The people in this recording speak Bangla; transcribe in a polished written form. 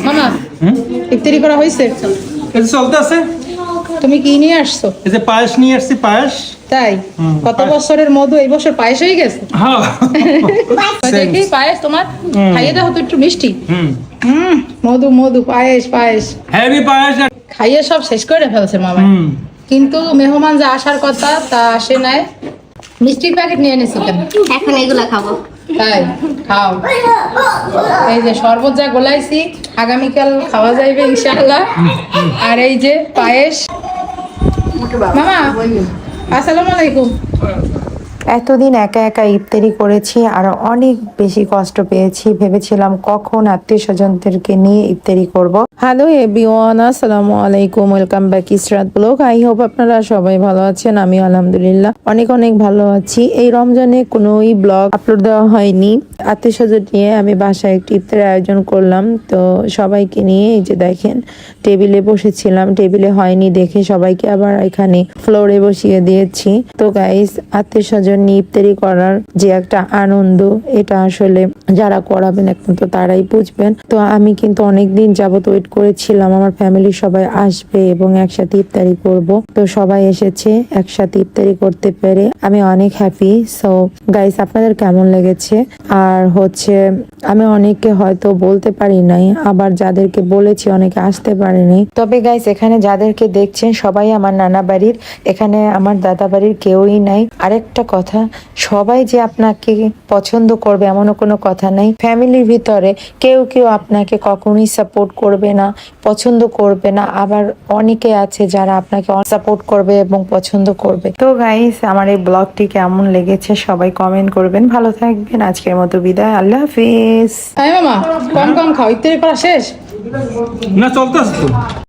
মামা ইফতারি করা হয়েছে? এই যে চলতে আছে। তুমি কি নিয়ে আসছো? এই যে পায়েস নিয়ে আসছি, পায়েস। তাই? কত বছরের মধু, এই বছর পায়েস হয়ে গেছে। হ্যাঁ দেখি পায়েস তোমার, খাইয়ে দাও তো একটু মিষ্টি। হুম মধু মধু পায়েস পায়েস হেভি পায়েস। খাইয়ে সব শেষ করে ফেলছে মামা। কিন্তু মেহমান যা আসার কথা তা আসে নাই। মিষ্টির প্যাকেট নিয়ে এনেছো কেন? এখন এগুলা খাবো। তাই খাও। এই যে শরবত যা গোলাইছি, আগামীকাল খাওয়া যাইবে ইনশাআল্লাহ। আর এই যে পায়েস। মামা আসসালামু আলাইকুম। এতদিন একা একা ইফতারি করেছি আর অনেক বেশি কষ্ট পেয়েছি। ভেবেছিলাম কখন আত্মীয় স্বজনদেরকে নিয়ে ইফতারি করব। হ্যালো এভরিওয়ান, আসসালামু আলাইকুম, welcome back Israt blog. I hope আপনারা সবাই ভালো আছেন। আমি আলহামদুলিল্লাহ অনেক অনেক ভালো আছি। এই রমজানে কোনোই ব্লগ আপলোড দেওয়া হয়নি। আত্মীয় স্বজন নিয়ে আমি বাসায় একটি ইফতারের আয়োজন করলাম। তো সবাইকে নিয়ে এই যে দেখেন টেবিলে বসেছিলাম, টেবিলে হয়নি দেখে সবাইকে আবার এখানে ফ্লোরে বসিয়ে দিয়েছি। তো গাইস, আত্মীয় স্বজন নিয়ে ইফতারি করার যে একটা আনন্দ, এটা আসলে যারা করাবেন একমাত্র তারাই বুঝবেন। তো আমি কিন্তু অনেকদিন যাবত ওয়েট করেছিলাম আমার ফ্যামিলির সবাই আসবে এবং একসাথে ইফতারি করব। তো সবাই এসেছে, একসাথে ইফতারি করতে পেরে আমি অনেক হ্যাপি। সো গাইস, আপনাদের কেমন লেগেছে? আর হচ্ছে আমি অনেককে হয়তো বলতে পারি নাই, আবার যাদেরকে বলেছি অনেকে আসতে পারেনি। তবে গাইস, এখানে যাদেরকে দেখছেন সবাই আমার নানা বাড়ির, এখানে আমার দাদা বাড়ির কেউই নাই। আরেকটা কথা, সবাই যে আপনাকে পছন্দ করবে এমনও কোনো কথা নাই। ফ্যামিলির ভিতরে কেউ কেউ আপনাকে কখনোই সাপোর্ট করবে না, পছন্দ করবে না, আবার অনেকে আছে যারা আপনাকে সাপোর্ট করবে এবং পছন্দ করবে। তো গাইস, আমার এই ব্লগটি কেমন লেগেছে সবাই কমেন্ট করবেন। ভালো থাকবেন, আজকের মতো বিদায়, আল্লাহ হাফিজ। মামা কম কম খাও, ইফতারি করা শেষ? না চলতে আছে তো।